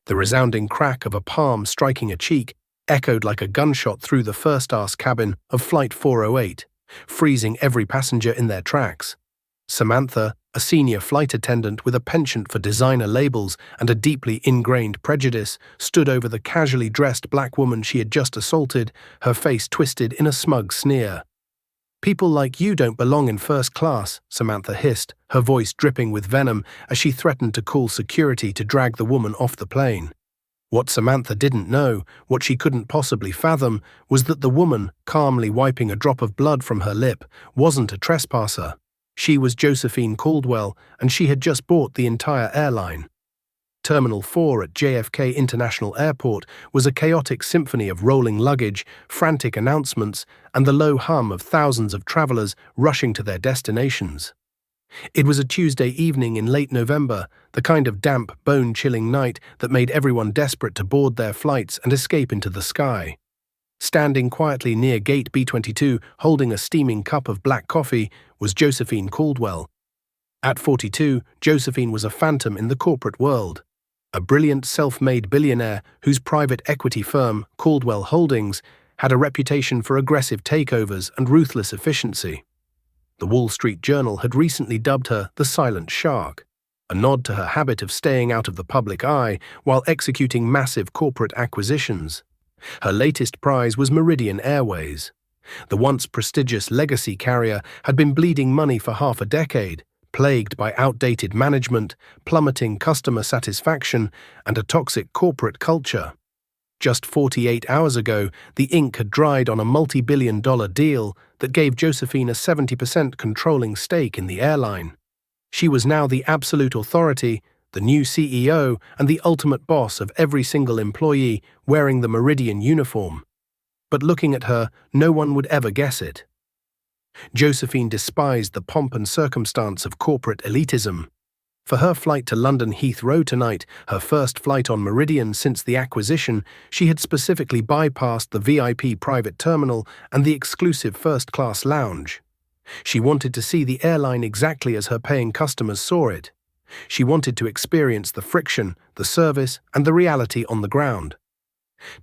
The resounding crack of a palm striking a cheek echoed like a gunshot through the first-class cabin of Flight 408, freezing every passenger in their tracks. Samantha, a senior flight attendant with a penchant for designer labels and a deeply ingrained prejudice, stood over the casually dressed black woman she had just assaulted, her face twisted in a smug sneer. "People like you don't belong in first class," Samantha hissed, her voice dripping with venom as she threatened to call security to drag the woman off the plane. What Samantha didn't know, what she couldn't possibly fathom, was that the woman, calmly wiping a drop of blood from her lip, wasn't a trespasser. She was Josephine Caldwell, and she had just bought the entire airline. Terminal 4 at JFK International Airport was a chaotic symphony of rolling luggage, frantic announcements, and the low hum of thousands of travelers rushing to their destinations. It was a Tuesday evening in late November, the kind of damp, bone-chilling night that made everyone desperate to board their flights and escape into the sky. Standing quietly near Gate B-22, holding a steaming cup of black coffee, was Josephine Caldwell. At 42, Josephine was a phantom in the corporate world. A brilliant self-made billionaire whose private equity firm, Caldwell Holdings, had a reputation for aggressive takeovers and ruthless efficiency. The Wall Street Journal had recently dubbed her the Silent Shark, a nod to her habit of staying out of the public eye while executing massive corporate acquisitions. Her latest prize was Meridian Airways. The once prestigious legacy carrier had been bleeding money for half a decade, plagued by outdated management, plummeting customer satisfaction, and a toxic corporate culture. Just 48 hours ago, the ink had dried on a multi-billion-dollar deal that gave Josephine a 70% controlling stake in the airline. She was now the absolute authority, the new CEO, and the ultimate boss of every single employee wearing the Meridian uniform. But looking at her, no one would ever guess it. Josephine despised the pomp and circumstance of corporate elitism. For her flight to London Heathrow tonight, her first flight on Meridian since the acquisition, she had specifically bypassed the VIP private terminal and the exclusive first-class lounge. She wanted to see the airline exactly as her paying customers saw it. She wanted to experience the friction, the service, and the reality on the ground.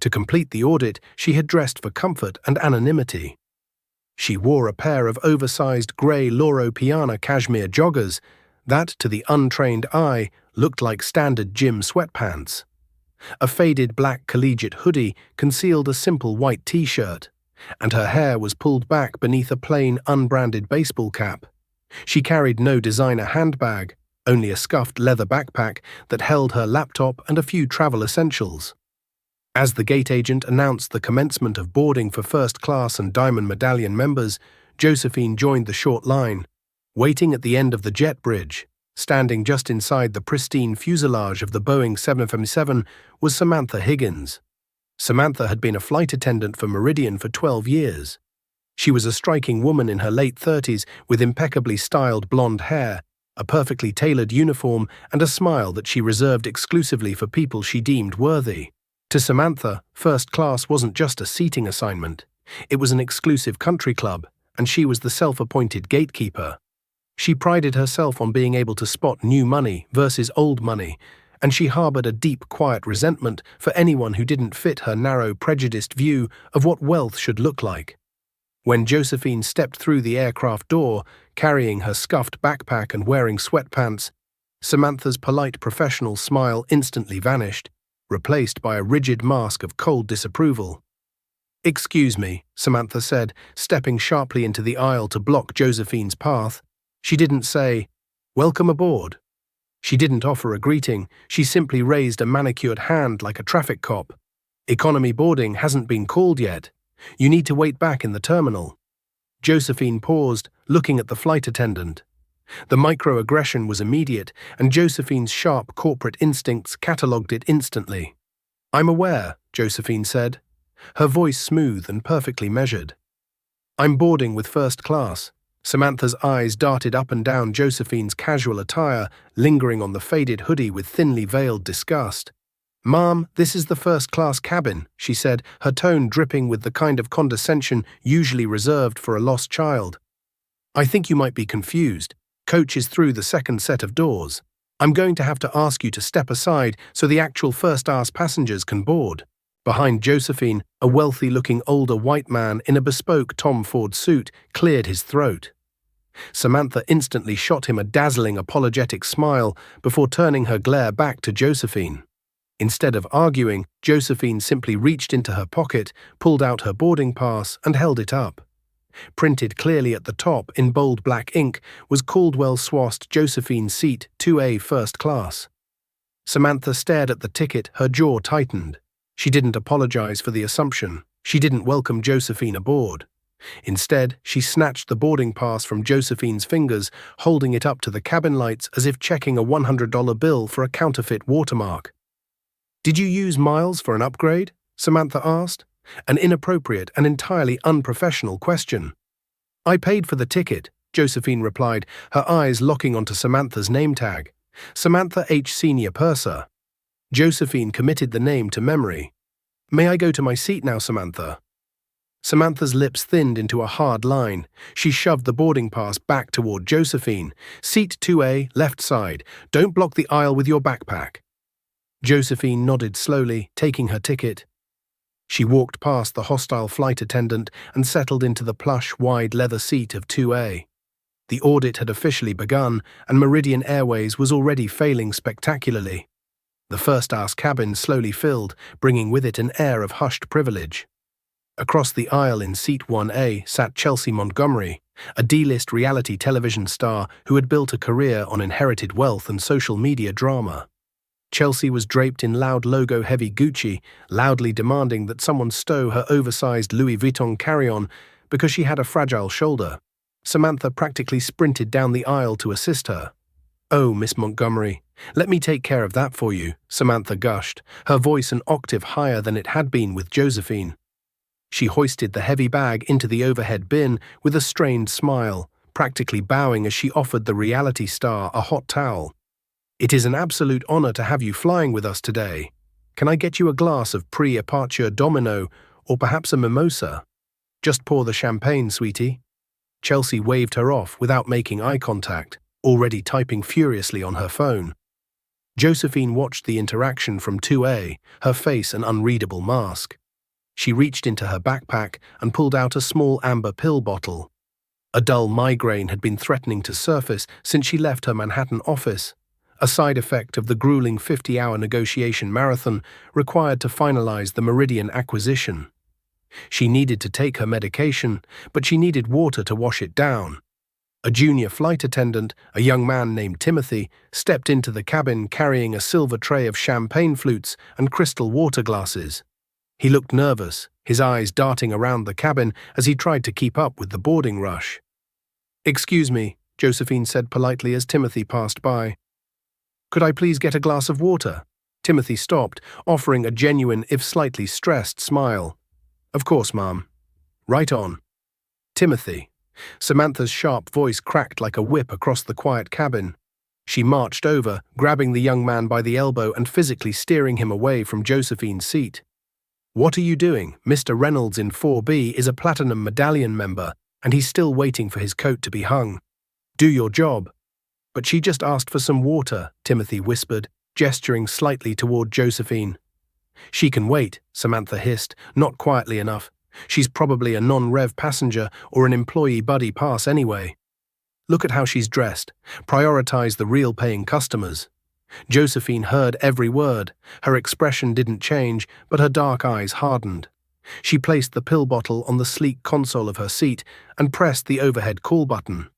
To complete the audit, she had dressed for comfort and anonymity. She wore a pair of oversized grey Loro Piana cashmere joggers that, to the untrained eye, looked like standard gym sweatpants. A faded black collegiate hoodie concealed a simple white t-shirt, and her hair was pulled back beneath a plain, unbranded baseball cap. She carried no designer handbag, only a scuffed leather backpack that held her laptop and a few travel essentials. As the gate agent announced the commencement of boarding for first-class and Diamond Medallion members, Josephine joined the short line. Waiting at the end of the jet bridge, standing just inside the pristine fuselage of the Boeing 757, was Samantha Higgins. Samantha had been a flight attendant for Meridian for 12 years. She was a striking woman in her late 30s with impeccably styled blonde hair, a perfectly tailored uniform, and a smile that she reserved exclusively for people she deemed worthy. To Samantha, first class wasn't just a seating assignment. It was an exclusive country club, and she was the self-appointed gatekeeper. She prided herself on being able to spot new money versus old money, and she harbored a deep, quiet resentment for anyone who didn't fit her narrow, prejudiced view of what wealth should look like. When Josephine stepped through the aircraft door, carrying her scuffed backpack and wearing sweatpants, Samantha's polite professional smile instantly vanished, replaced by a rigid mask of cold disapproval. "Excuse me," Samantha said, stepping sharply into the aisle to block Josephine's path. She didn't say, "Welcome aboard." She didn't offer a greeting, she simply raised a manicured hand like a traffic cop. "Economy boarding hasn't been called yet. You need to wait back in the terminal." Josephine paused, looking at the flight attendant. The microaggression was immediate, and Josephine's sharp corporate instincts catalogued it instantly. "I'm aware," Josephine said, her voice smooth and perfectly measured. "I'm boarding with first class." Samantha's eyes darted up and down Josephine's casual attire, lingering on the faded hoodie with thinly veiled disgust. "Ma'am, this is the first-class cabin," she said, her tone dripping with the kind of condescension usually reserved for a lost child. "I think you might be confused. Coach is through the second set of doors." I'm going to have to ask you to step aside so the actual first-class passengers can board. Behind Josephine, a wealthy-looking older white man in a bespoke Tom Ford suit cleared his throat. Samantha instantly shot him a dazzling apologetic smile before turning her glare back to Josephine. Instead of arguing, Josephine simply reached into her pocket, pulled out her boarding pass, and held it up. Printed clearly at the top in bold black ink was Caldwell-Swast Josephine Seat 2A First Class. Samantha stared at the ticket, her jaw tightened. She didn't apologize for the assumption. She didn't welcome Josephine aboard. Instead, she snatched the boarding pass from Josephine's fingers, holding it up to the cabin lights as if checking a $100 bill for a counterfeit watermark. "Did you use miles for an upgrade?" Samantha asked. An inappropriate and entirely unprofessional question. "I paid for the ticket," Josephine replied, her eyes locking onto Samantha's name tag. Samantha H. Senior Purser. Josephine committed the name to memory. "May I go to my seat now, Samantha?" Samantha's lips thinned into a hard line. She shoved the boarding pass back toward Josephine. "Seat 2A, left side. Don't block the aisle with your backpack." Josephine nodded slowly, taking her ticket. She walked past the hostile flight attendant and settled into the plush, wide leather seat of 2A. The audit had officially begun, and Meridian Airways was already failing spectacularly. The first-class cabin slowly filled, bringing with it an air of hushed privilege. Across the aisle in seat 1A sat Chelsea Montgomery, a D-list reality television star who had built a career on inherited wealth and social media drama. Chelsea was draped in loud logo-heavy Gucci, loudly demanding that someone stow her oversized Louis Vuitton carry-on because she had a fragile shoulder. Samantha practically sprinted down the aisle to assist her. "Oh, Miss Montgomery, let me take care of that for you," Samantha gushed, her voice an octave higher than it had been with Josephine. She hoisted the heavy bag into the overhead bin with a strained smile, practically bowing as she offered the reality star a hot towel. "It is an absolute honor to have you flying with us today. Can I get you a glass of pre-aperture Domino or perhaps a mimosa? Just pour the champagne, sweetie." Chelsea waved her off without making eye contact, already typing furiously on her phone. Josephine watched the interaction from 2A, her face an unreadable mask. She reached into her backpack and pulled out a small amber pill bottle. A dull migraine had been threatening to surface since she left her Manhattan office, a side effect of the grueling 50-hour negotiation marathon required to finalize the Meridian acquisition. She needed to take her medication, but she needed water to wash it down. A junior flight attendant, a young man named Timothy, stepped into the cabin carrying a silver tray of champagne flutes and crystal water glasses. He looked nervous, his eyes darting around the cabin as he tried to keep up with the boarding rush. "Excuse me," Josephine said politely as Timothy passed by. "Could I please get a glass of water?" Timothy stopped, offering a genuine, if slightly stressed, smile. "Of course, ma'am. Right on." "Timothy." Samantha's sharp voice cracked like a whip across the quiet cabin. She marched over, grabbing the young man by the elbow and physically steering him away from Josephine's seat. "What are you doing? Mr. Reynolds in 4B is a Platinum Medallion member, and he's still waiting for his coat to be hung. Do your job." "But she just asked for some water," Timothy whispered, gesturing slightly toward Josephine. "She can wait," Samantha hissed, not quietly enough. "She's probably a non-rev passenger or an employee buddy pass anyway. Look at how she's dressed. Prioritize the real paying customers." Josephine heard every word. Her expression didn't change, but her dark eyes hardened. She placed the pill bottle on the sleek console of her seat and pressed the overhead call button.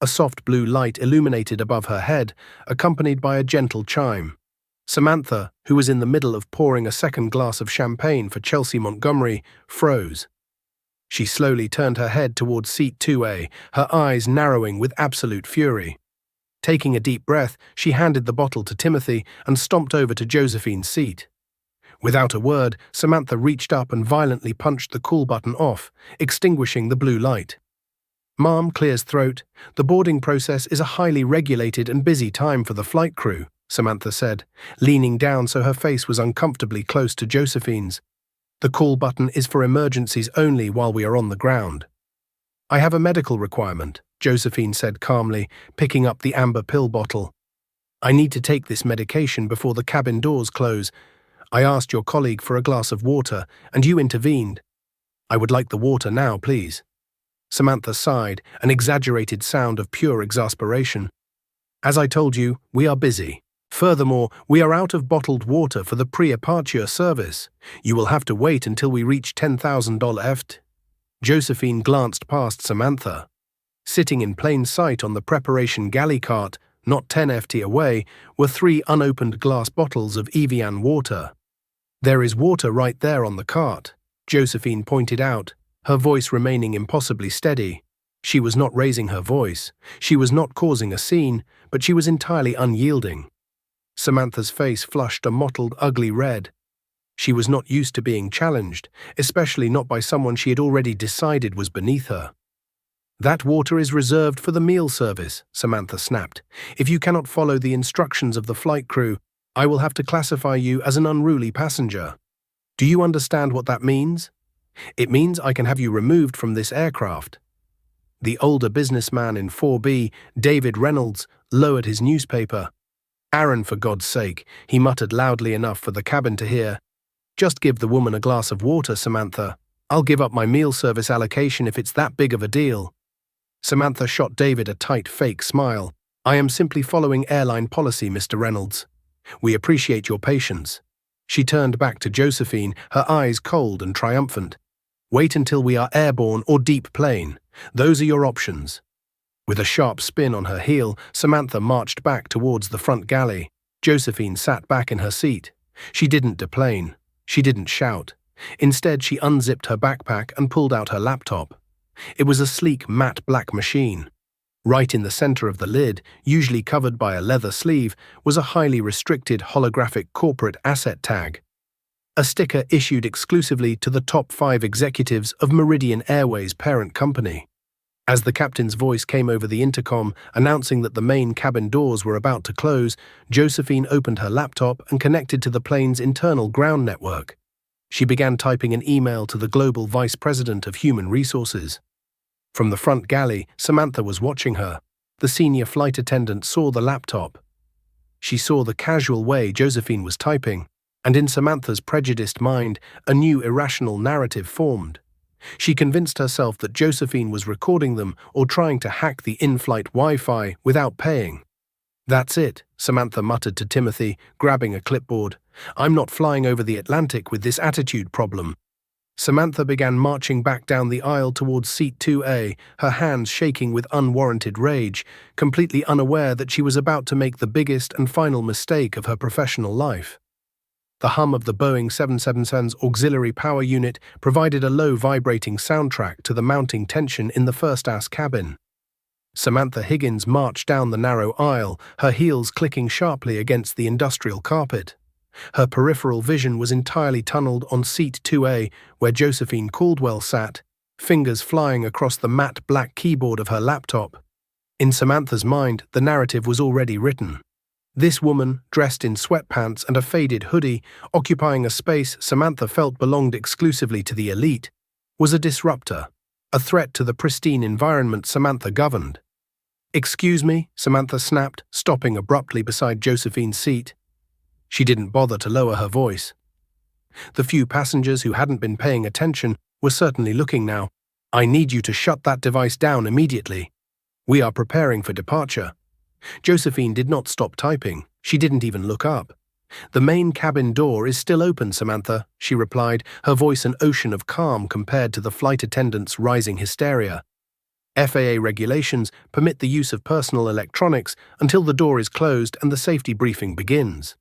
A soft blue light illuminated above her head, accompanied by a gentle chime. Samantha, who was in the middle of pouring a second glass of champagne for Chelsea Montgomery, froze. She slowly turned her head towards seat 2A, her eyes narrowing with absolute fury. Taking a deep breath, she handed the bottle to Timothy and stomped over to Josephine's seat. Without a word, Samantha reached up and violently punched the call button off, extinguishing the blue light. "Ma'am," clears throat, "the boarding process is a highly regulated and busy time for the flight crew," Samantha said, leaning down so her face was uncomfortably close to Josephine's. "The call button is for emergencies only while we are on the ground." "I have a medical requirement," Josephine said calmly, picking up the amber pill bottle. I need to take this medication before the cabin doors close. I asked your colleague for a glass of water, and you intervened. I would like the water now, please. Samantha sighed, an exaggerated sound of pure exasperation. As I told you, we are busy. Furthermore, we are out of bottled water for the pre-aperture service. You will have to wait until we reach $10,000 EFT. Josephine glanced past Samantha. Sitting in plain sight on the preparation galley cart, not 10 FT away, were 3 unopened glass bottles of Evian water. There is water right there on the cart, Josephine pointed out, her voice remaining impossibly steady. She was not raising her voice, she was not causing a scene, but she was entirely unyielding. Samantha's face flushed a mottled, ugly red. She was not used to being challenged, especially not by someone she had already decided was beneath her. That water is reserved for the meal service, Samantha snapped. If you cannot follow the instructions of the flight crew, I will have to classify you as an unruly passenger. Do you understand what that means? It means I can have you removed from this aircraft. The older businessman in 4B, David Reynolds, lowered his newspaper. Aaron, for God's sake, he muttered loudly enough for the cabin to hear. Just give the woman a glass of water, Samantha. I'll give up my meal service allocation if it's that big of a deal. Samantha shot David a tight, fake smile. I am simply following airline policy, Mr. Reynolds. We appreciate your patience. She turned back to Josephine, her eyes cold and triumphant. Wait until we are airborne or deep plane. Those are your options. With a sharp spin on her heel, Samantha marched back towards the front galley. Josephine sat back in her seat. She didn't deplane. She didn't shout. Instead, she unzipped her backpack and pulled out her laptop. It was a sleek, matte black machine. Right in the center of the lid, usually covered by a leather sleeve, was a highly restricted holographic corporate asset tag. A sticker issued exclusively to the top 5 executives of Meridian Airways' parent company. As the captain's voice came over the intercom announcing that the main cabin doors were about to close, Josephine opened her laptop and connected to the plane's internal ground network. She began typing an email to the Global Vice President of Human Resources. From the front galley, Samantha was watching her. The senior flight attendant saw the laptop. She saw the casual way Josephine was typing, and in Samantha's prejudiced mind, a new irrational narrative formed. She convinced herself that Josephine was recording them or trying to hack the in-flight Wi-Fi without paying. That's it, Samantha muttered to Timothy, grabbing a clipboard. I'm not flying over the Atlantic with this attitude problem. Samantha began marching back down the aisle towards seat 2A, her hands shaking with unwarranted rage, completely unaware that she was about to make the biggest and final mistake of her professional life. The hum of the Boeing 777's auxiliary power unit provided a low vibrating soundtrack to the mounting tension in the first-class cabin. Samantha Higgins marched down the narrow aisle, her heels clicking sharply against the industrial carpet. Her peripheral vision was entirely tunneled on seat 2A, where Josephine Caldwell sat, fingers flying across the matte black keyboard of her laptop. In Samantha's mind, the narrative was already written. This woman, dressed in sweatpants and a faded hoodie, occupying a space Samantha felt belonged exclusively to the elite, was a disruptor, a threat to the pristine environment Samantha governed. Excuse me, Samantha snapped, stopping abruptly beside Josephine's seat. She didn't bother to lower her voice. The few passengers who hadn't been paying attention were certainly looking now. I need you to shut that device down immediately. We are preparing for departure. Josephine did not stop typing. She didn't even look up. The main cabin door is still open, Samantha, she replied, her voice an ocean of calm compared to the flight attendant's rising hysteria. FAA regulations permit the use of personal electronics until the door is closed and the safety briefing begins.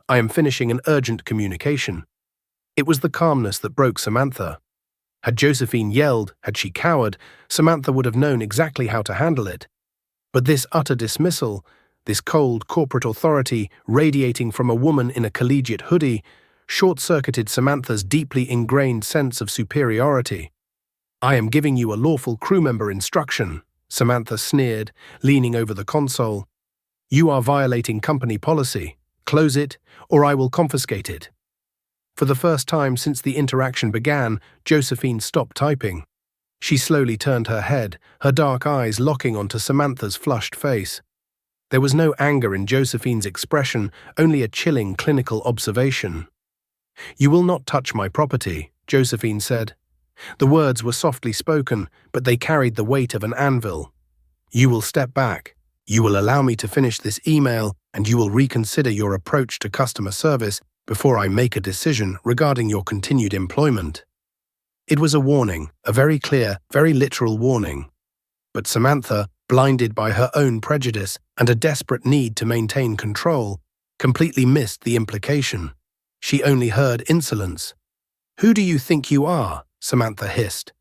I am finishing an urgent communication. It was the calmness that broke Samantha. Had Josephine yelled, had she cowered, Samantha would have known exactly how to handle it. But this utter dismissal, this cold corporate authority radiating from a woman in a collegiate hoodie, short-circuited Samantha's deeply ingrained sense of superiority. I am giving you a lawful crew member instruction, Samantha sneered, leaning over the console. You are violating company policy. Close it, or I will confiscate it. For the first time since the interaction began, Josephine stopped typing. She slowly turned her head, her dark eyes locking onto Samantha's flushed face. There was no anger in Josephine's expression, only a chilling clinical observation. "You will not touch my property," Josephine said. The words were softly spoken, but they carried the weight of an anvil. "You will step back. You will allow me to finish this email, and you will reconsider your approach to customer service before I make a decision regarding your continued employment." It was a warning, a very clear, very literal warning. But Samantha, blinded by her own prejudice and a desperate need to maintain control, completely missed the implication. She only heard insolence. "Who do you think you are?" Samantha hissed.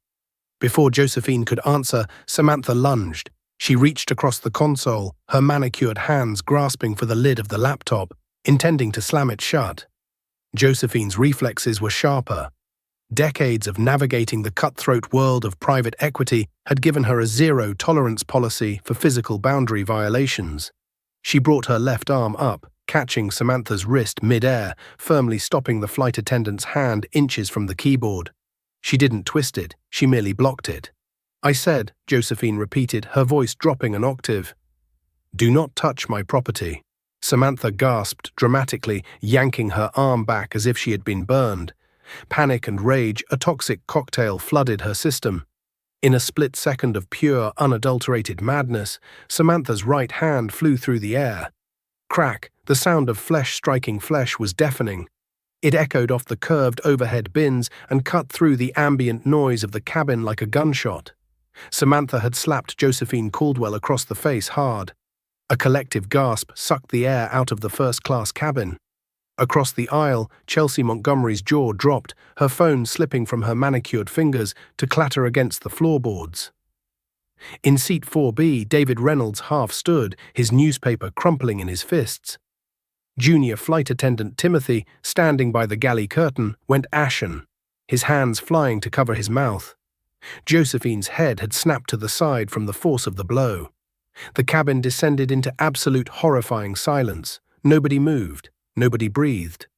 Before Josephine could answer, Samantha lunged. She reached across the console, her manicured hands grasping for the lid of the laptop, intending to slam it shut. Josephine's reflexes were sharper. Decades of navigating the cutthroat world of private equity had given her a zero-tolerance policy for physical boundary violations. She brought her left arm up, catching Samantha's wrist mid-air, firmly stopping the flight attendant's hand inches from the keyboard. She didn't twist it, she merely blocked it. "I said," Josephine repeated, her voice dropping an octave. "Do not touch my property." Samantha gasped dramatically, yanking her arm back as if she had been burned. Panic and rage, a toxic cocktail, flooded her system. In a split second of pure, unadulterated madness, Samantha's right hand flew through the air. Crack, the sound of flesh striking flesh was deafening. It echoed off the curved overhead bins and cut through the ambient noise of the cabin like a gunshot. Samantha had slapped Josephine Caldwell across the face hard. A collective gasp sucked the air out of the first-class cabin. Across the aisle, Chelsea Montgomery's jaw dropped, her phone slipping from her manicured fingers to clatter against the floorboards. In seat 4B, David Reynolds half stood, his newspaper crumpling in his fists. Junior flight attendant Timothy, standing by the galley curtain, went ashen, his hands flying to cover his mouth. Josephine's head had snapped to the side from the force of the blow. The cabin descended into absolute horrifying silence. Nobody moved. Nobody breathed.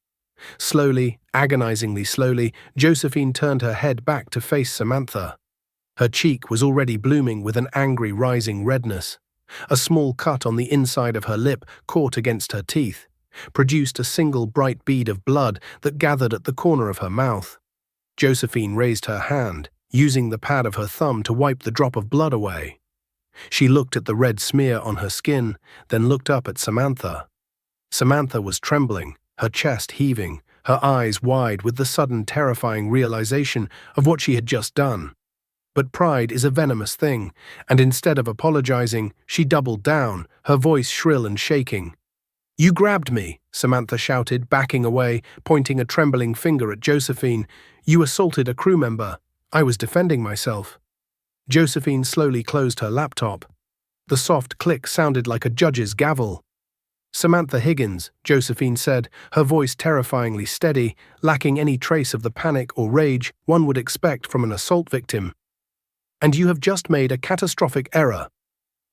Slowly, agonizingly slowly, Josephine turned her head back to face Samantha. Her cheek was already blooming with an angry rising redness. A small cut on the inside of her lip, caught against her teeth, produced a single bright bead of blood that gathered at the corner of her mouth. Josephine raised her hand, using the pad of her thumb to wipe the drop of blood away. She looked at the red smear on her skin, then looked up at Samantha. Samantha was trembling, her chest heaving, her eyes wide with the sudden terrifying realization of what she had just done. But pride is a venomous thing, and instead of apologizing, she doubled down, her voice shrill and shaking. "You grabbed me," Samantha shouted, backing away, pointing a trembling finger at Josephine. "You assaulted a crew member. I was defending myself." Josephine slowly closed her laptop. The soft click sounded like a judge's gavel. "Samantha Higgins," Josephine said, her voice terrifyingly steady, lacking any trace of the panic or rage one would expect from an assault victim. "And you have just made a catastrophic error.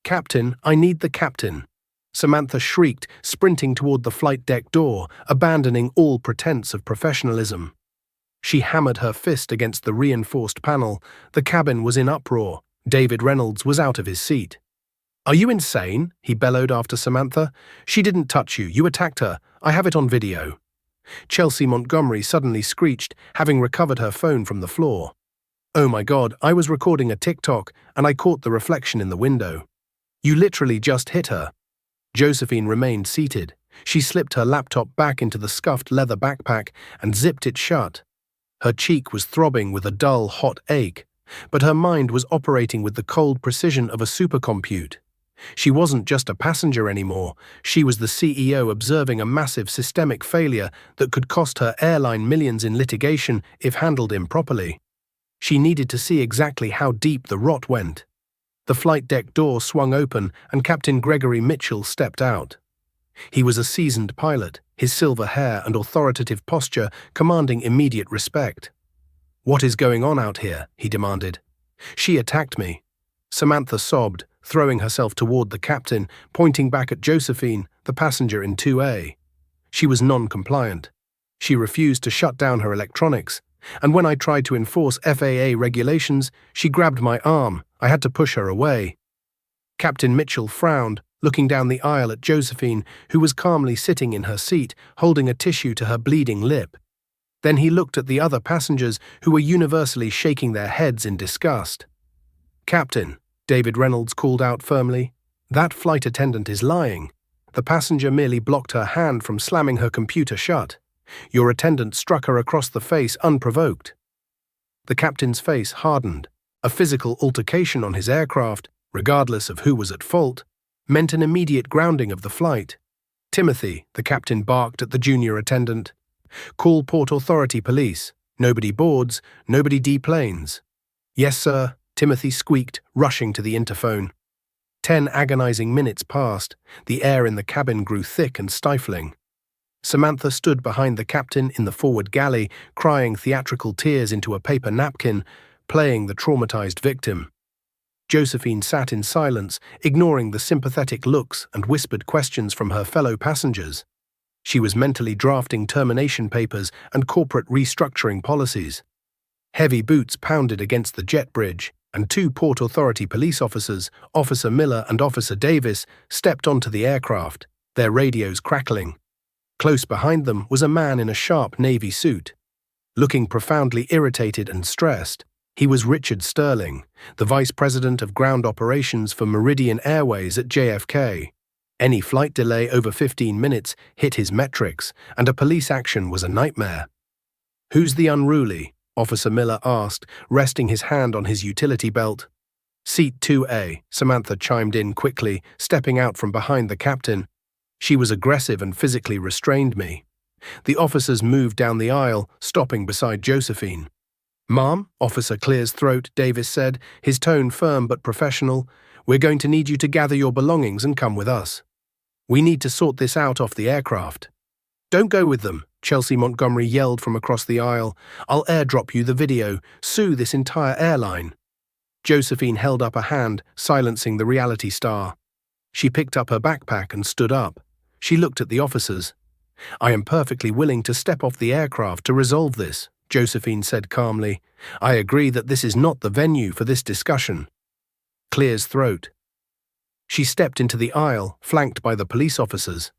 Captain, I need the captain." Samantha shrieked, sprinting toward the flight deck door, abandoning all pretense of professionalism. She hammered her fist against the reinforced panel. The cabin was in uproar. David Reynolds was out of his seat. "Are you insane?" he bellowed after Samantha. "She didn't touch you. You attacked her. I have it on video." Chelsea Montgomery suddenly screeched, having recovered her phone from the floor. "Oh my God, I was recording a TikTok, and I caught the reflection in the window. You literally just hit her." Josephine remained seated. She slipped her laptop back into the scuffed leather backpack and zipped it shut. Her cheek was throbbing with a dull, hot ache, but her mind was operating with the cold precision of a supercompute. She wasn't just a passenger anymore. She was the CEO observing a massive systemic failure that could cost her airline millions in litigation if handled improperly. She needed to see exactly how deep the rot went. The flight deck door swung open and Captain Gregory Mitchell stepped out. He was a seasoned pilot, his silver hair and authoritative posture commanding immediate respect. "What is going on out here?" he demanded. "She attacked me." Samantha sobbed, throwing herself toward the captain, pointing back at Josephine, the passenger in 2A. She was non-compliant. She refused to shut down her electronics, and when I tried to enforce FAA regulations, she grabbed my arm. I had to push her away. Captain Mitchell frowned, looking down the aisle at Josephine, who was calmly sitting in her seat, holding a tissue to her bleeding lip. Then he looked at the other passengers, who were universally shaking their heads in disgust. "Captain," David Reynolds called out firmly, "that flight attendant is lying. The passenger merely blocked her hand from slamming her computer shut. Your attendant struck her across the face unprovoked." The captain's face hardened. A physical altercation on his aircraft, regardless of who was at fault, meant an immediate grounding of the flight. "Timothy," the captain barked at the junior attendant. "Call Port Authority police. Nobody boards, nobody deplanes." "Yes, sir," Timothy squeaked, rushing to the interphone. 10 agonizing minutes passed. The air in the cabin grew thick and stifling. Samantha stood behind the captain in the forward galley, crying theatrical tears into a paper napkin, playing the traumatized victim. Josephine sat in silence, ignoring the sympathetic looks and whispered questions from her fellow passengers. She was mentally drafting termination papers and corporate restructuring policies. Heavy boots pounded against the jet bridge, and 2 Port Authority police officers, Officer Miller and Officer Davis, stepped onto the aircraft, their radios crackling. Close behind them was a man in a sharp navy suit. Looking profoundly irritated and stressed, he was Richard Sterling, the Vice President of Ground Operations for Meridian Airways at JFK. Any flight delay over 15 minutes hit his metrics, and a police action was a nightmare. "Who's the unruly?" Officer Miller asked, resting his hand on his utility belt. "Seat 2A, Samantha chimed in quickly, stepping out from behind the captain. "She was aggressive and physically restrained me." The officers moved down the aisle, stopping beside Josephine. "Ma'am," Officer Clear's throat, Davis said, his tone firm but professional, "we're going to need you to gather your belongings and come with us. We need to sort this out off the aircraft." "Don't go with them," Chelsea Montgomery yelled from across the aisle. "I'll airdrop you the video. Sue this entire airline." Josephine held up a hand, silencing the reality star. She picked up her backpack and stood up. She looked at the officers. "I am perfectly willing to step off the aircraft to resolve this," Josephine said calmly. "I agree that this is not the venue for this discussion." Clear's throat. She stepped into the aisle, flanked by the police officers.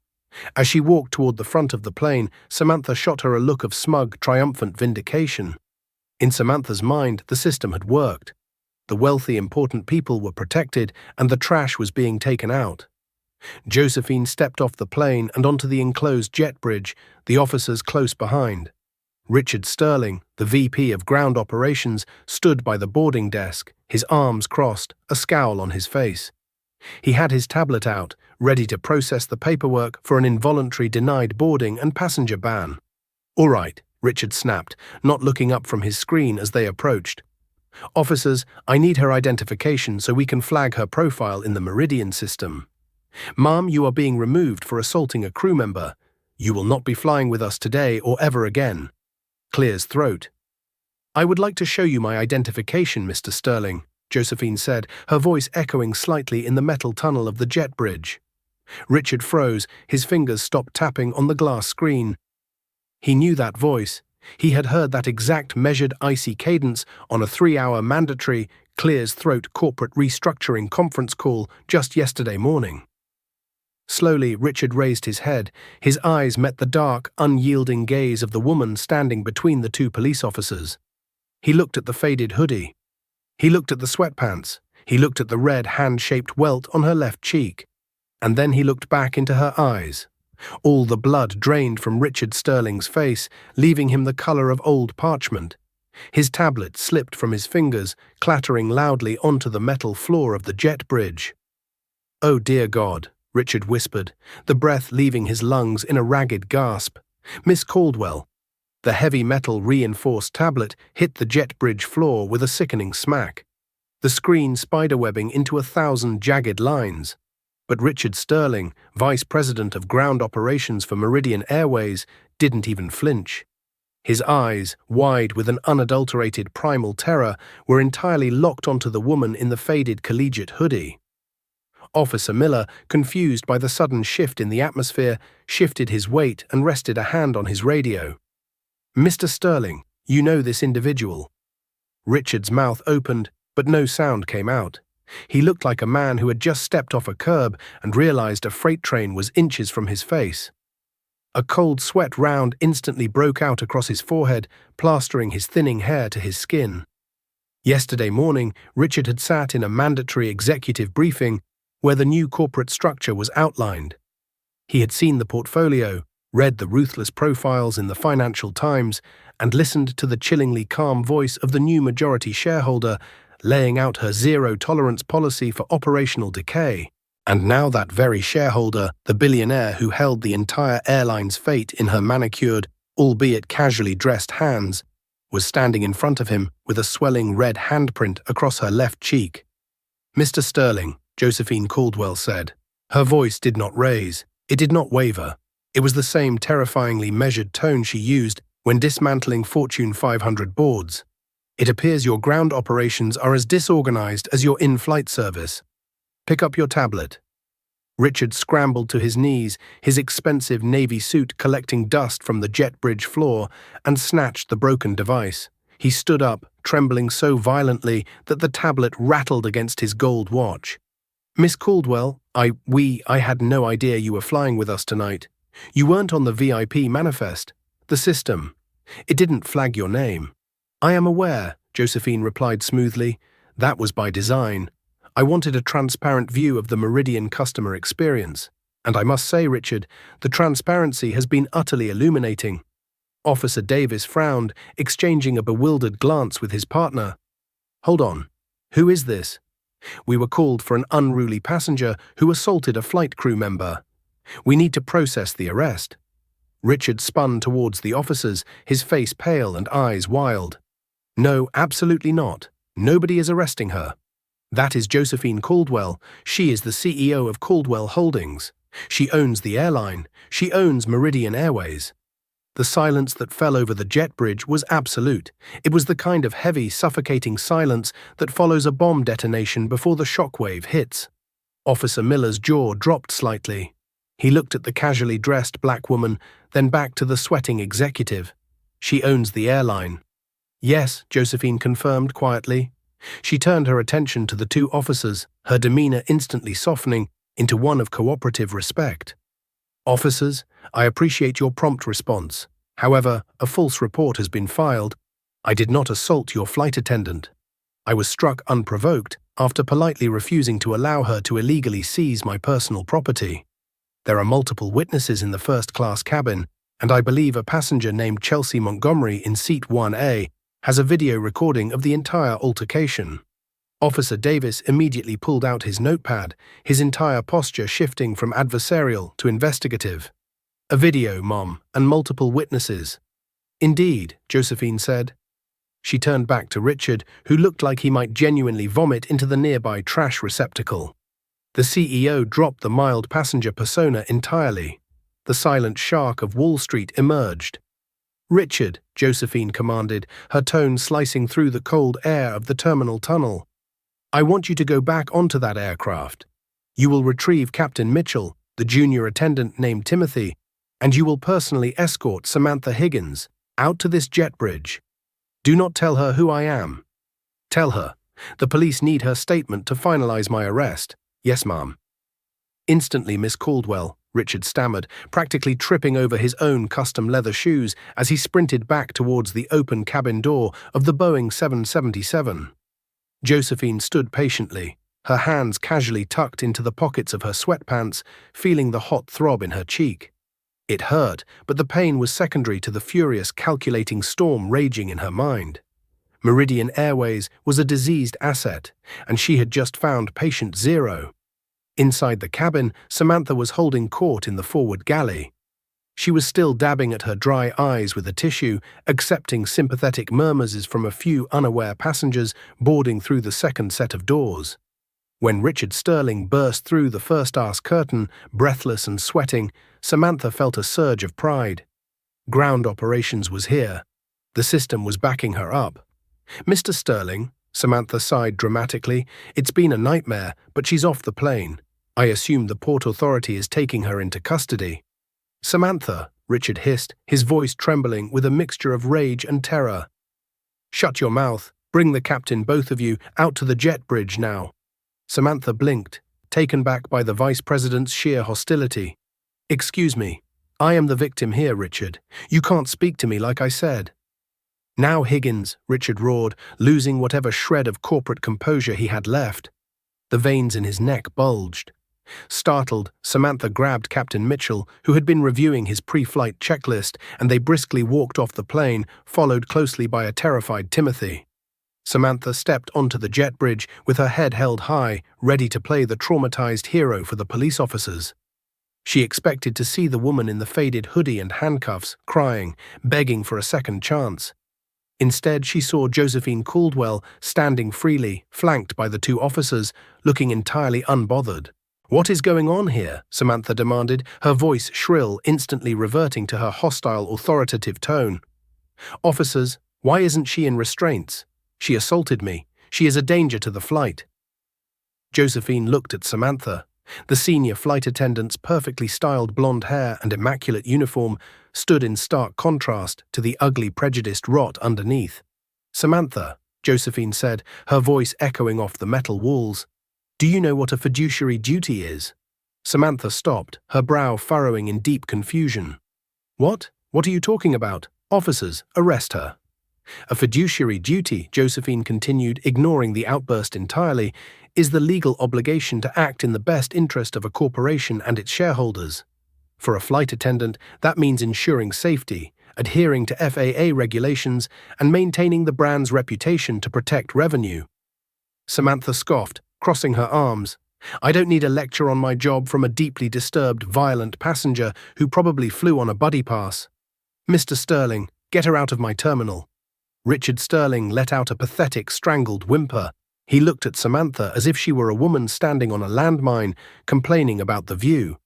As she walked toward the front of the plane, Samantha shot her a look of smug, triumphant vindication. In Samantha's mind, the system had worked. The wealthy, important people were protected, and the trash was being taken out. Josephine stepped off the plane and onto the enclosed jet bridge, the officers close behind. Richard Sterling, the VP of Ground Operations, stood by the boarding desk, his arms crossed, a scowl on his face. He had his tablet out, ready to process the paperwork for an involuntary denied boarding and passenger ban. "All right," Richard snapped, not looking up from his screen as they approached. "Officers, I need her identification so we can flag her profile in the Meridian system. Ma'am, you are being removed for assaulting a crew member. You will not be flying with us today or ever again." Clear's throat. "I would like to show you my identification, Mr. Sterling," Josephine said, her voice echoing slightly in the metal tunnel of the jet bridge. Richard froze, his fingers stopped tapping on the glass screen. He knew that voice. He had heard that exact measured icy cadence on a 3-hour mandatory, Clear's throat corporate restructuring conference call just yesterday morning. Slowly, Richard raised his head. His eyes met the dark, unyielding gaze of the woman standing between the 2 police officers. He looked at the faded hoodie. He looked at the sweatpants. He looked at the red hand-shaped welt on her left cheek. And then he looked back into her eyes. All the blood drained from Richard Sterling's face, leaving him the color of old parchment. His tablet slipped from his fingers, clattering loudly onto the metal floor of the jet bridge. "Oh dear God," Richard whispered, the breath leaving his lungs in a ragged gasp. "Miss Caldwell." The heavy metal reinforced tablet hit the jet bridge floor with a sickening smack, the screen spiderwebbing into 1,000 jagged lines. But Richard Sterling, Vice President of Ground Operations for Meridian Airways, didn't even flinch. His eyes, wide with an unadulterated primal terror, were entirely locked onto the woman in the faded collegiate hoodie. Officer Miller, confused by the sudden shift in the atmosphere, shifted his weight and rested a hand on his radio. "Mr. Sterling, you know this individual." Richard's mouth opened, but no sound came out. He looked like a man who had just stepped off a curb and realized a freight train was inches from his face. A cold sweat round instantly broke out across his forehead, plastering his thinning hair to his skin. Yesterday morning, Richard had sat in a mandatory executive briefing where the new corporate structure was outlined. He had seen the portfolio, read the ruthless profiles in the Financial Times, and listened to the chillingly calm voice of the new majority shareholder laying out her zero-tolerance policy for operational decay. And now that very shareholder, the billionaire who held the entire airline's fate in her manicured, albeit casually dressed hands, was standing in front of him with a swelling red handprint across her left cheek. "Mr. Sterling," Josephine Caldwell said. Her voice did not raise. It did not waver. It was the same terrifyingly measured tone she used when dismantling Fortune 500 boards. "It appears your ground operations are as disorganized as your in-flight service. Pick up your tablet." Richard scrambled to his knees, his expensive navy suit collecting dust from the jet bridge floor, and snatched the broken device. He stood up, trembling so violently that the tablet rattled against his gold watch. "Miss Caldwell, I had no idea you were flying with us tonight. You weren't on the VIP manifest. The system. It didn't flag your name." "I am aware," Josephine replied smoothly. "That was by design. I wanted a transparent view of the Meridian customer experience. And I must say, Richard, the transparency has been utterly illuminating." Officer Davis frowned, exchanging a bewildered glance with his partner. "Hold on. Who is this?" "We were called for an unruly passenger who assaulted a flight crew member. We need to process the arrest." Richard spun towards the officers, his face pale and eyes wild. "No, absolutely not. Nobody is arresting her. That is Josephine Caldwell. She is the CEO of Caldwell Holdings. She owns the airline. She owns Meridian Airways." The silence that fell over the jet bridge was absolute. It was the kind of heavy, suffocating silence that follows a bomb detonation before the shockwave hits. Officer Miller's jaw dropped slightly. He looked at the casually dressed black woman, then back to the sweating executive. "She owns the airline." "Yes," Josephine confirmed quietly. She turned her attention to the two officers, her demeanor instantly softening into one of cooperative respect. "Officers, I appreciate your prompt response. However, a false report has been filed. I did not assault your flight attendant. I was struck unprovoked after politely refusing to allow her to illegally seize my personal property. There are multiple witnesses in the first-class cabin, and I believe a passenger named Chelsea Montgomery in seat 1A has a video recording of the entire altercation." Officer Davis immediately pulled out his notepad, his entire posture shifting from adversarial to investigative. "A video, Mom, and multiple witnesses." "Indeed," Josephine said. She turned back to Richard, who looked like he might genuinely vomit into the nearby trash receptacle. The CEO dropped the mild passenger persona entirely. The silent shark of Wall Street emerged. "Richard," Josephine commanded, her tone slicing through the cold air of the terminal tunnel. "I want you to go back onto that aircraft. You will retrieve Captain Mitchell, the junior attendant named Timothy, and you will personally escort Samantha Higgins out to this jet bridge. Do not tell her who I am. Tell her. The police need her statement to finalize my arrest. Yes, ma'am." "Instantly, Miss Caldwell," Richard stammered, practically tripping over his own custom leather shoes as he sprinted back towards the open cabin door of the Boeing 777. Josephine stood patiently, her hands casually tucked into the pockets of her sweatpants, feeling the hot throb in her cheek. It hurt, but the pain was secondary to the furious, calculating storm raging in her mind. Meridian Airways was a diseased asset, and she had just found patient zero. Inside the cabin, Samantha was holding court in the forward galley. She was still dabbing at her dry eyes with a tissue, accepting sympathetic murmurs from a few unaware passengers boarding through the second set of doors. When Richard Sterling burst through the first-class curtain, breathless and sweating, Samantha felt a surge of pride. Ground operations was here. The system was backing her up. "Mr. Sterling," Samantha sighed dramatically, "it's been a nightmare, but she's off the plane. I assume the Port Authority is taking her into custody." "Samantha," Richard hissed, his voice trembling with a mixture of rage and terror. "Shut your mouth. Bring the captain, both of you, out to the jet bridge now." Samantha blinked, taken back by the vice president's sheer hostility. "Excuse me. I am the victim here, Richard. You can't speak to me like I said." "Now, Higgins," Richard roared, losing whatever shred of corporate composure he had left. The veins in his neck bulged. Startled, Samantha grabbed Captain Mitchell, who had been reviewing his pre-flight checklist, and they briskly walked off the plane, followed closely by a terrified Timothy. Samantha stepped onto the jet bridge with her head held high, ready to play the traumatized hero for the police officers. She expected to see the woman in the faded hoodie and handcuffs, crying, begging for a second chance. Instead, she saw Josephine Caldwell standing freely, flanked by the two officers, looking entirely unbothered. "What is going on here?" Samantha demanded, her voice shrill, instantly reverting to her hostile, authoritative tone. "Officers, why isn't she in restraints? She assaulted me. She is a danger to the flight." Josephine looked at Samantha. The senior flight attendant's perfectly styled blonde hair and immaculate uniform stood in stark contrast to the ugly, prejudiced rot underneath. "Samantha," Josephine said, her voice echoing off the metal walls, "do you know what a fiduciary duty is?" Samantha stopped, her brow furrowing in deep confusion. "What? What are you talking about? Officers, arrest her." "A fiduciary duty," Josephine continued, ignoring the outburst entirely, "is the legal obligation to act in the best interest of a corporation and its shareholders. For a flight attendant, that means ensuring safety, adhering to FAA regulations, and maintaining the brand's reputation to protect revenue." Samantha scoffed, crossing her arms. "I don't need a lecture on my job from a deeply disturbed, violent passenger who probably flew on a buddy pass. Mr. Sterling, get her out of my terminal." Richard Sterling let out a pathetic, strangled whimper. He looked at Samantha as if she were a woman standing on a landmine, complaining about the view.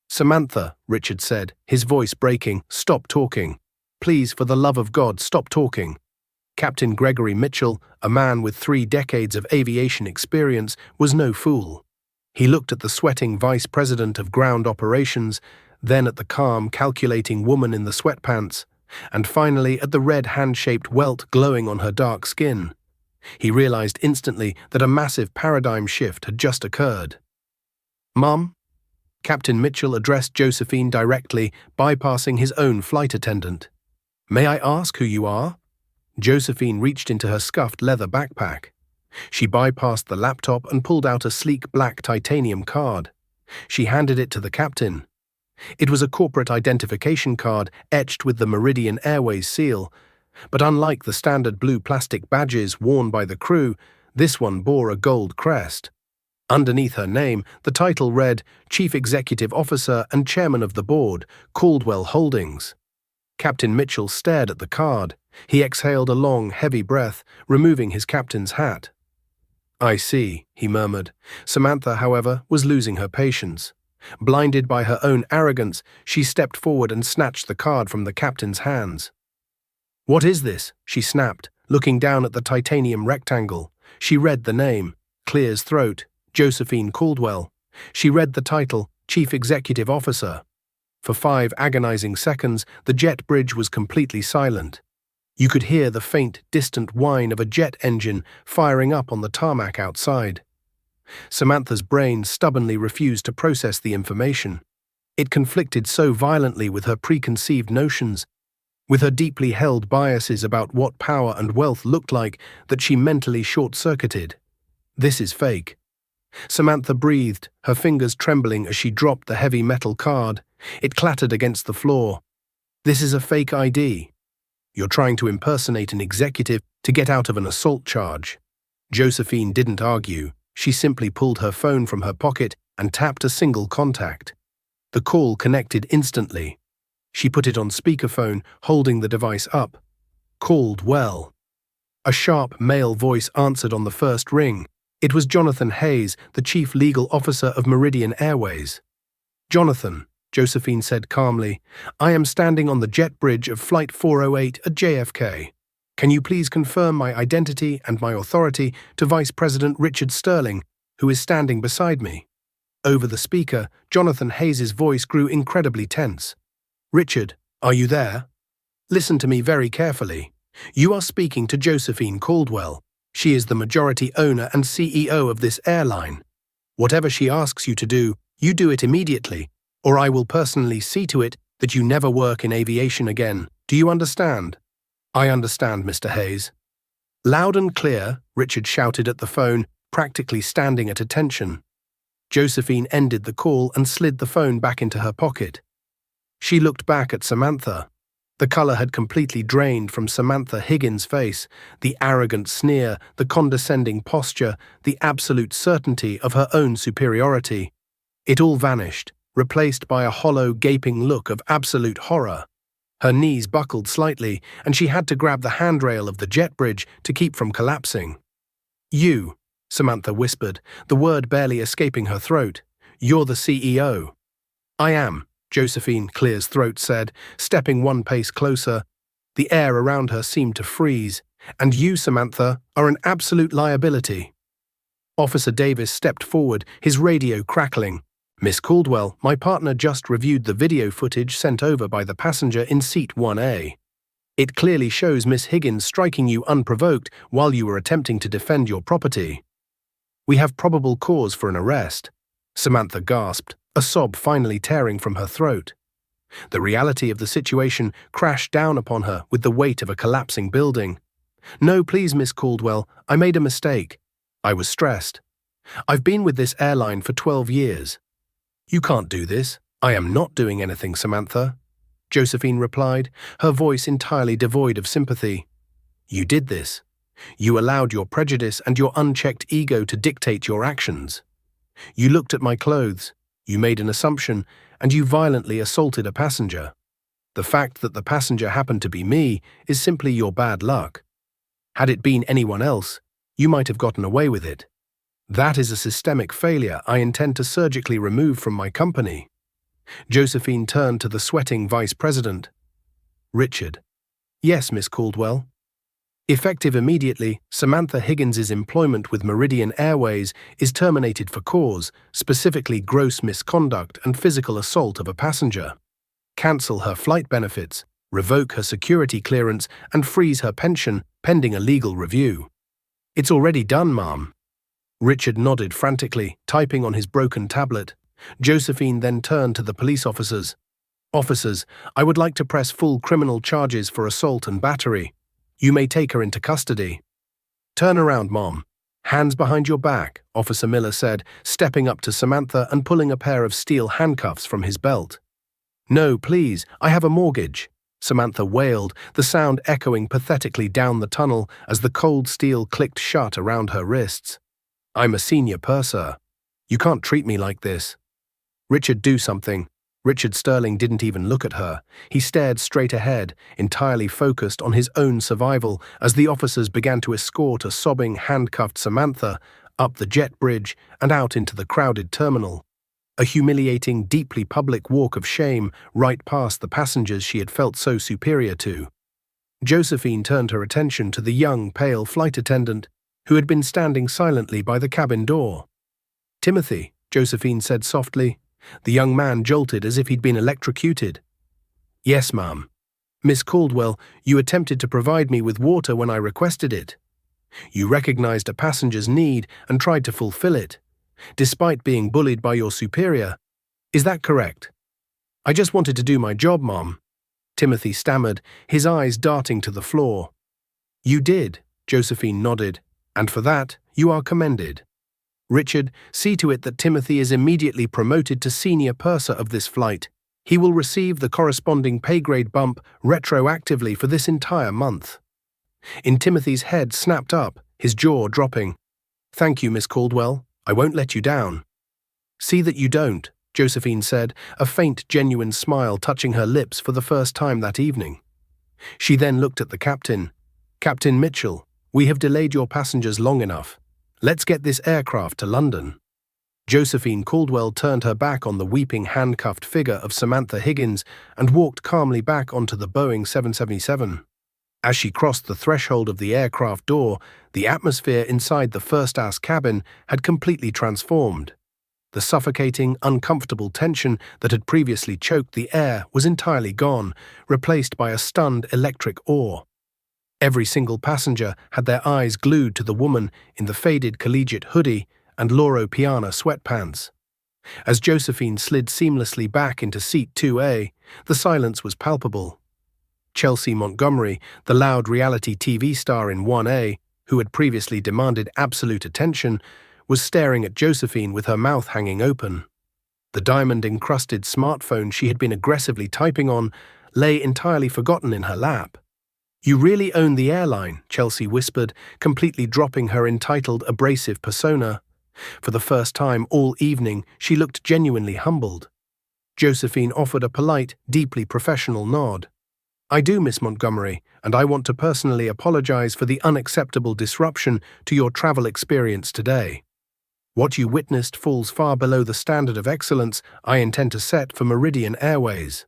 "Samantha," Richard said, his voice breaking, "stop talking. Please, for the love of God, stop talking." Captain Gregory Mitchell, a man with 3 decades of aviation experience, was no fool. He looked at the sweating vice president of ground operations, then at the calm, calculating woman in the sweatpants, and finally at the red hand-shaped welt glowing on her dark skin. He realized instantly that a massive paradigm shift had just occurred. "Mum?" Captain Mitchell addressed Josephine directly, bypassing his own flight attendant. "May I ask who you are?" Josephine reached into her scuffed leather backpack. She bypassed the laptop and pulled out a sleek black titanium card. She handed it to the captain. It was a corporate identification card etched with the Meridian Airways seal, but unlike the standard blue plastic badges worn by the crew, this one bore a gold crest. Underneath her name, the title read, "Chief Executive Officer and Chairman of the Board, Caldwell Holdings." Captain Mitchell stared at the card. He exhaled a long, heavy breath, removing his captain's hat. "I see," he murmured. Samantha, however, was losing her patience. Blinded by her own arrogance, she stepped forward and snatched the card from the captain's hands. "What is this?" she snapped, looking down at the titanium rectangle. She read the name, clear as throat, Josephine Caldwell. She read the title, Chief Executive Officer. For 5 agonizing seconds, the jet bridge was completely silent. You could hear the faint, distant whine of a jet engine firing up on the tarmac outside. Samantha's brain stubbornly refused to process the information. It conflicted so violently with her preconceived notions, with her deeply held biases about what power and wealth looked like, that she mentally short-circuited. "This is fake." Samantha breathed, her fingers trembling as she dropped the heavy metal card. It clattered against the floor. "This is a fake ID. You're trying to impersonate an executive to get out of an assault charge." Josephine didn't argue. She simply pulled her phone from her pocket and tapped a single contact. The call connected instantly. She put it on speakerphone, holding the device up. "Caldwell." A sharp male voice answered on the first ring. It was Jonathan Hayes, the chief legal officer of Meridian Airways. "Jonathan," Josephine said calmly, "I am standing on the jet bridge of Flight 408 at JFK. Can you please confirm my identity and my authority to Vice President Richard Sterling, who is standing beside me?" Over the speaker, Jonathan Hayes' voice grew incredibly tense. "Richard, are you there? Listen to me very carefully. You are speaking to Josephine Caldwell. She is the majority owner and CEO of this airline. Whatever she asks you to do, you do it immediately, or I will personally see to it that you never work in aviation again. Do you understand?" "I understand, Mr. Hayes." Loud and clear, Richard shouted at the phone, practically standing at attention. Josephine ended the call and slid the phone back into her pocket. She looked back at Samantha. The colour had completely drained from Samantha Higgins' face, the arrogant sneer, the condescending posture, the absolute certainty of her own superiority. It all vanished, replaced by a hollow, gaping look of absolute horror. Her knees buckled slightly, and she had to grab the handrail of the jet bridge to keep from collapsing. "You," Samantha whispered, the word barely escaping her throat. "You're the CEO." "I am," Josephine Clear's throat said, stepping one pace closer. The air around her seemed to freeze. "And you, Samantha, are an absolute liability." Officer Davis stepped forward, his radio crackling. "Miss Caldwell, my partner just reviewed the video footage sent over by the passenger in seat 1A. It clearly shows Miss Higgins striking you unprovoked while you were attempting to defend your property. We have probable cause for an arrest." Samantha gasped, a sob finally tearing from her throat. The reality of the situation crashed down upon her with the weight of a collapsing building. "No, please, Miss Caldwell, I made a mistake. I was stressed. I've been with this airline for 12 years. You can't do this." "I am not doing anything, Samantha," Josephine replied, her voice entirely devoid of sympathy. "You did this. You allowed your prejudice and your unchecked ego to dictate your actions. You looked at my clothes, you made an assumption, and you violently assaulted a passenger. The fact that the passenger happened to be me is simply your bad luck. Had it been anyone else, you might have gotten away with it. That is a systemic failure I intend to surgically remove from my company." Josephine turned to the sweating vice president. "Richard." "Yes, Miss Caldwell." Effective immediately, Samantha Higgins's employment with Meridian Airways is terminated for cause, specifically gross misconduct and physical assault of a passenger. Cancel her flight benefits, revoke her security clearance, and freeze her pension pending a legal review. "It's already done, ma'am." Richard nodded frantically, typing on his broken tablet. Josephine then turned to the police officers. "Officers, I would like to press full criminal charges for assault and battery. You may take her into custody." "Turn around, Mom. Hands behind your back," Officer Miller said, stepping up to Samantha and pulling a pair of steel handcuffs from his belt. "No, please, I have a mortgage," Samantha wailed, the sound echoing pathetically down the tunnel as the cold steel clicked shut around her wrists. "I'm a senior purser. You can't treat me like this." "Richard, do something." Richard Sterling didn't even look at her. He stared straight ahead, entirely focused on his own survival as the officers began to escort a sobbing, handcuffed Samantha up the jet bridge and out into the crowded terminal. A humiliating, deeply public walk of shame right past the passengers she had felt so superior to. Josephine turned her attention to the young, pale flight attendant who had been standing silently by the cabin door. "Timothy," Josephine said softly. The young man jolted as if he'd been electrocuted. "Yes, ma'am." "Miss Caldwell, you attempted to provide me with water when I requested it. You recognized a passenger's need and tried to fulfill it, despite being bullied by your superior. Is that correct?" "I just wanted to do my job, ma'am," Timothy stammered, his eyes darting to the floor. "You did," Josephine nodded, "and for that, you are commended. Richard, see to it that Timothy is immediately promoted to senior purser of this flight. He will receive the corresponding pay grade bump retroactively for this entire month." In Timothy's head snapped up, his jaw dropping. "Thank you, Miss Caldwell. I won't let you down." "See that you don't," Josephine said, a faint, genuine smile touching her lips for the first time that evening. She then looked at the captain. "Captain Mitchell, we have delayed your passengers long enough. Let's get this aircraft to London." Josephine Caldwell turned her back on the weeping, handcuffed figure of Samantha Higgins and walked calmly back onto the Boeing 777. As she crossed the threshold of the aircraft door, the atmosphere inside the first-class cabin had completely transformed. The suffocating, uncomfortable tension that had previously choked the air was entirely gone, replaced by a stunned electric awe. Every single passenger had their eyes glued to the woman in the faded collegiate hoodie and Loro Piana sweatpants. As Josephine slid seamlessly back into seat 2A, the silence was palpable. Chelsea Montgomery, the loud reality TV star in 1A, who had previously demanded absolute attention, was staring at Josephine with her mouth hanging open. The diamond-encrusted smartphone she had been aggressively typing on lay entirely forgotten in her lap. "You really own the airline," Chelsea whispered, completely dropping her entitled, abrasive persona. For the first time all evening, she looked genuinely humbled. Josephine offered a polite, deeply professional nod. "I do, Miss Montgomery, and I want to personally apologize for the unacceptable disruption to your travel experience today. What you witnessed falls far below the standard of excellence I intend to set for Meridian Airways."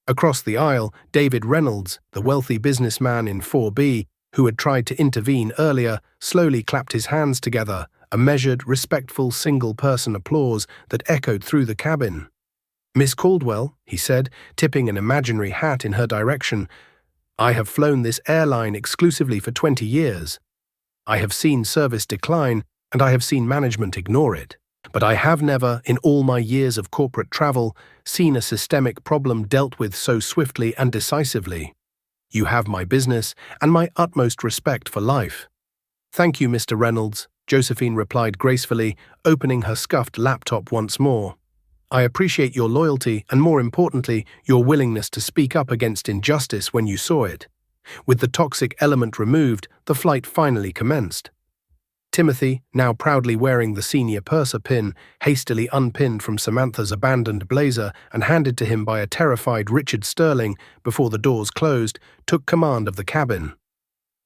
Across the aisle, David Reynolds, the wealthy businessman in 4B, who had tried to intervene earlier, slowly clapped his hands together, a measured, respectful single-person applause that echoed through the cabin. "Miss Caldwell," he said, tipping an imaginary hat in her direction, "I have flown this airline exclusively for 20 years. I have seen service decline, and I have seen management ignore it. But I have never, in all my years of corporate travel, seen a systemic problem dealt with so swiftly and decisively. You have my business and my utmost respect for life." "Thank you, Mr. Reynolds," Josephine replied gracefully, opening her scuffed laptop once more. "I appreciate your loyalty and, more importantly, your willingness to speak up against injustice when you saw it." With the toxic element removed, the flight finally commenced. Timothy, now proudly wearing the senior purser pin, hastily unpinned from Samantha's abandoned blazer and handed to him by a terrified Richard Sterling before the doors closed, took command of the cabin.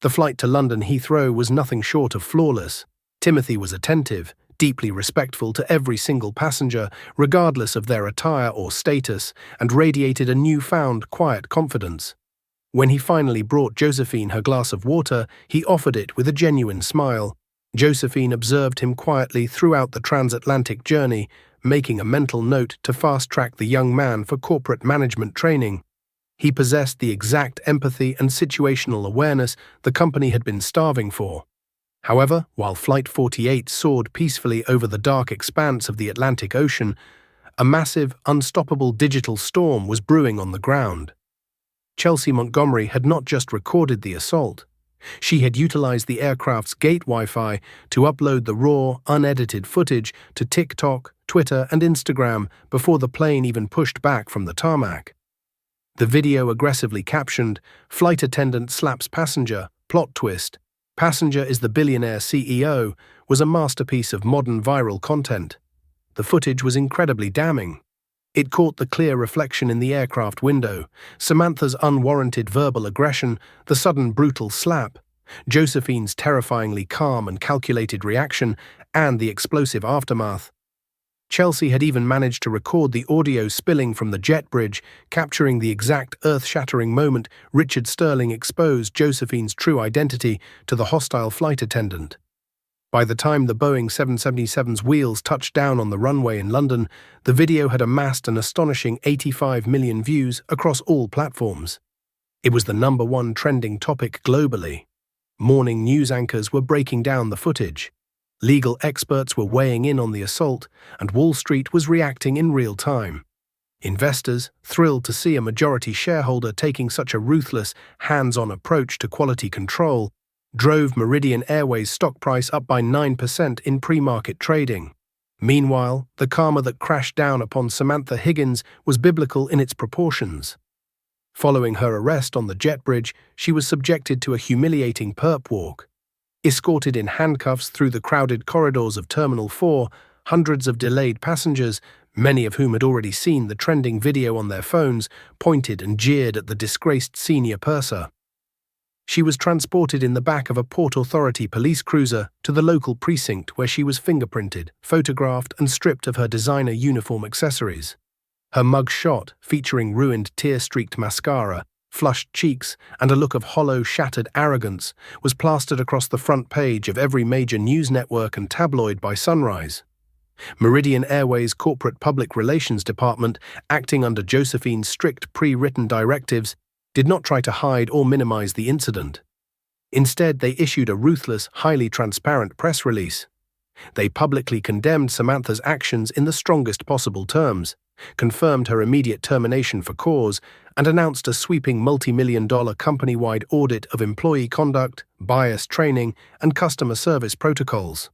The flight to London Heathrow was nothing short of flawless. Timothy was attentive, deeply respectful to every single passenger, regardless of their attire or status, and radiated a newfound, quiet confidence. When he finally brought Josephine her glass of water, he offered it with a genuine smile. Josephine observed him quietly throughout the transatlantic journey, making a mental note to fast-track the young man for corporate management training. He possessed the exact empathy and situational awareness the company had been starving for. However, while Flight 48 soared peacefully over the dark expanse of the Atlantic Ocean, a massive, unstoppable digital storm was brewing on the ground. Chelsea Montgomery had not just recorded the assault. She had utilized the aircraft's gate Wi-Fi to upload the raw, unedited footage to TikTok, Twitter, and Instagram before the plane even pushed back from the tarmac. The video aggressively captioned, "Flight attendant slaps passenger, plot twist. Passenger is the billionaire CEO," was a masterpiece of modern viral content. The footage was incredibly damning. It caught the clear reflection in the aircraft window, Samantha's unwarranted verbal aggression, the sudden brutal slap, Josephine's terrifyingly calm and calculated reaction, and the explosive aftermath. Chelsea had even managed to record the audio spilling from the jet bridge, capturing the exact earth-shattering moment Richard Sterling exposed Josephine's true identity to the hostile flight attendant. By the time the Boeing 777's wheels touched down on the runway in London, the video had amassed an astonishing 85 million views across all platforms. It was the #1 trending topic globally. Morning news anchors were breaking down the footage. Legal experts were weighing in on the assault, and Wall Street was reacting in real time. Investors, thrilled to see a majority shareholder taking such a ruthless, hands-on approach to quality control, drove Meridian Airways' stock price up by 9% in pre-market trading. Meanwhile, the karma that crashed down upon Samantha Higgins was biblical in its proportions. Following her arrest on the jet bridge, she was subjected to a humiliating perp walk. Escorted in handcuffs through the crowded corridors of Terminal 4, hundreds of delayed passengers, many of whom had already seen the trending video on their phones, pointed and jeered at the disgraced senior purser. She was transported in the back of a Port Authority police cruiser to the local precinct where she was fingerprinted, photographed, and stripped of her designer uniform accessories. Her mug shot, featuring ruined tear-streaked mascara, flushed cheeks, and a look of hollow, shattered arrogance, was plastered across the front page of every major news network and tabloid by sunrise. Meridian Airways' corporate public relations department, acting under Josephine's strict pre-written directives, did not try to hide or minimize the incident. Instead, they issued a ruthless, highly transparent press release. They publicly condemned Samantha's actions in the strongest possible terms, confirmed her immediate termination for cause, and announced a sweeping multi-million-dollar company-wide audit of employee conduct, bias training, and customer service protocols.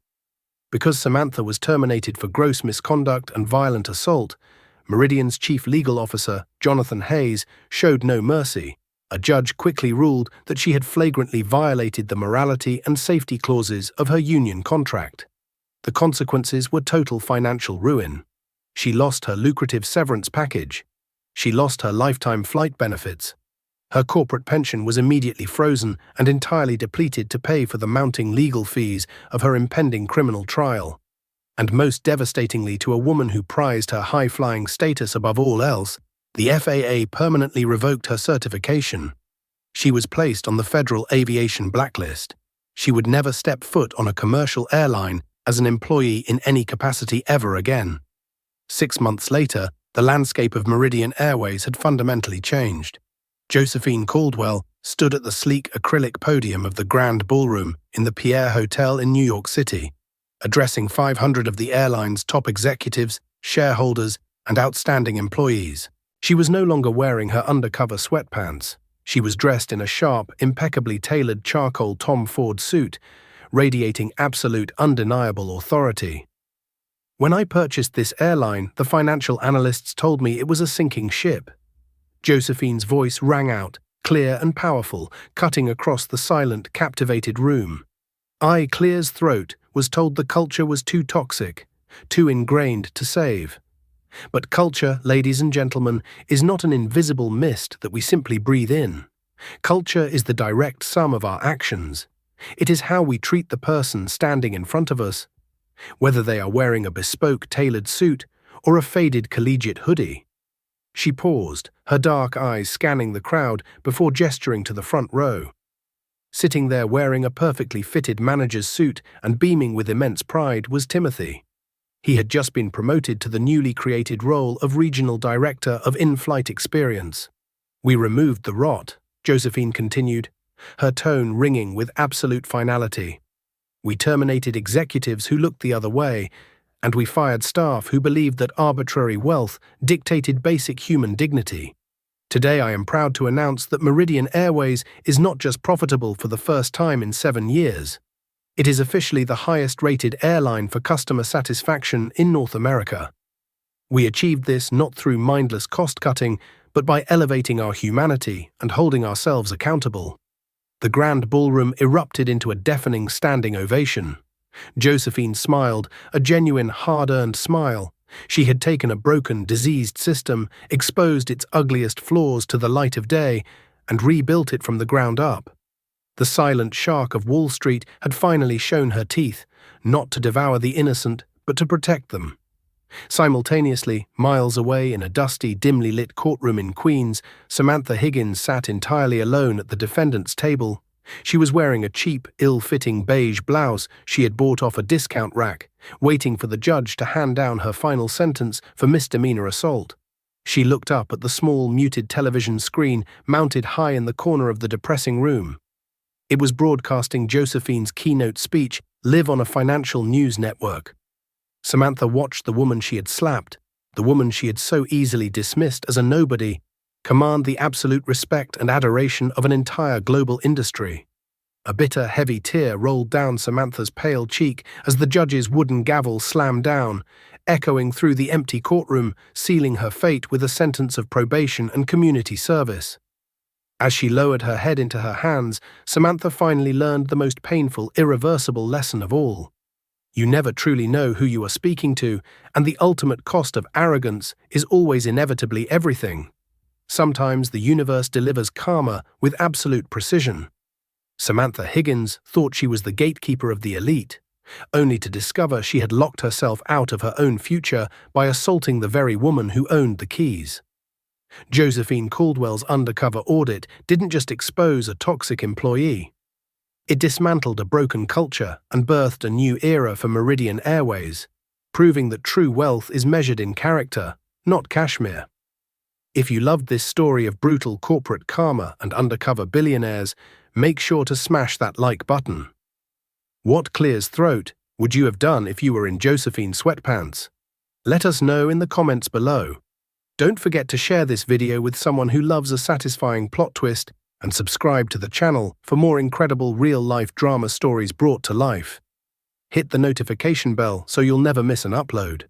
Because Samantha was terminated for gross misconduct and violent assault, Meridian's chief legal officer, Jonathan Hayes, showed no mercy. A judge quickly ruled that she had flagrantly violated the morality and safety clauses of her union contract. The consequences were total financial ruin. She lost her lucrative severance package. She lost her lifetime flight benefits. Her corporate pension was immediately frozen and entirely depleted to pay for the mounting legal fees of her impending criminal trial. And most devastatingly to a woman who prized her high-flying status above all else, the FAA permanently revoked her certification. She was placed on the Federal Aviation Blacklist. She would never step foot on a commercial airline as an employee in any capacity ever again. 6 months later, the landscape of Meridian Airways had fundamentally changed. Josephine Caldwell stood at the sleek acrylic podium of the Grand Ballroom in the Pierre Hotel in New York City, addressing 500 of the airline's top executives, shareholders, and outstanding employees. She was no longer wearing her undercover sweatpants. She was dressed in a sharp, impeccably tailored charcoal Tom Ford suit, radiating absolute, undeniable authority. When I purchased this airline, the financial analysts told me it was a sinking ship. Josephine's voice rang out, clear and powerful, cutting across the silent, captivated room. I, Clear's throat, was told the culture was too toxic, too ingrained to save. But culture, ladies and gentlemen, is not an invisible mist that we simply breathe in. Culture is the direct sum of our actions. It is how we treat the person standing in front of us, whether they are wearing a bespoke tailored suit or a faded collegiate hoodie. She paused, her dark eyes scanning the crowd before gesturing to the front row. Sitting there wearing a perfectly fitted manager's suit and beaming with immense pride was Timothy. He had just been promoted to the newly created role of Regional Director of In-Flight Experience. "We removed the rot," Josephine continued, her tone ringing with absolute finality. "We terminated executives who looked the other way, and we fired staff who believed that arbitrary wealth dictated basic human dignity. Today I am proud to announce that Meridian Airways is not just profitable for the first time in 7 years. It is officially the highest-rated airline for customer satisfaction in North America. We achieved this not through mindless cost-cutting, but by elevating our humanity and holding ourselves accountable." The Grand Ballroom erupted into a deafening standing ovation. Josephine smiled, a genuine, hard-earned smile. She had taken a broken, diseased system, exposed its ugliest flaws to the light of day, and rebuilt it from the ground up. The silent shark of Wall Street had finally shown her teeth, not to devour the innocent, but to protect them. Simultaneously, miles away in a dusty, dimly lit courtroom in Queens, Samantha Higgins sat entirely alone at the defendant's table. She was wearing a cheap, ill-fitting beige blouse she had bought off a discount rack, waiting for the judge to hand down her final sentence for misdemeanor assault. She looked up at the small, muted television screen mounted high in the corner of the depressing room. It was broadcasting Josephine's keynote speech, "Live on a Financial News Network." Samantha watched the woman she had slapped, the woman she had so easily dismissed as a nobody, command the absolute respect and adoration of an entire global industry. A bitter, heavy tear rolled down Samantha's pale cheek as the judge's wooden gavel slammed down, echoing through the empty courtroom, sealing her fate with a sentence of probation and community service. As she lowered her head into her hands, Samantha finally learned the most painful, irreversible lesson of all. You never truly know who you are speaking to, and the ultimate cost of arrogance is always inevitably everything. Sometimes the universe delivers karma with absolute precision. Samantha Higgins thought she was the gatekeeper of the elite, only to discover she had locked herself out of her own future by assaulting the very woman who owned the keys. Josephine Caldwell's undercover audit didn't just expose a toxic employee. It dismantled a broken culture and birthed a new era for Meridian Airways, proving that true wealth is measured in character, not cashmere. If you loved this story of brutal corporate karma and undercover billionaires, make sure to smash that like button. What Clear's throat would you have done if you were in Josephine's sweatpants? Let us know in the comments below. Don't forget to share this video with someone who loves a satisfying plot twist and subscribe to the channel for more incredible real-life drama stories brought to life. Hit the notification bell so you'll never miss an upload.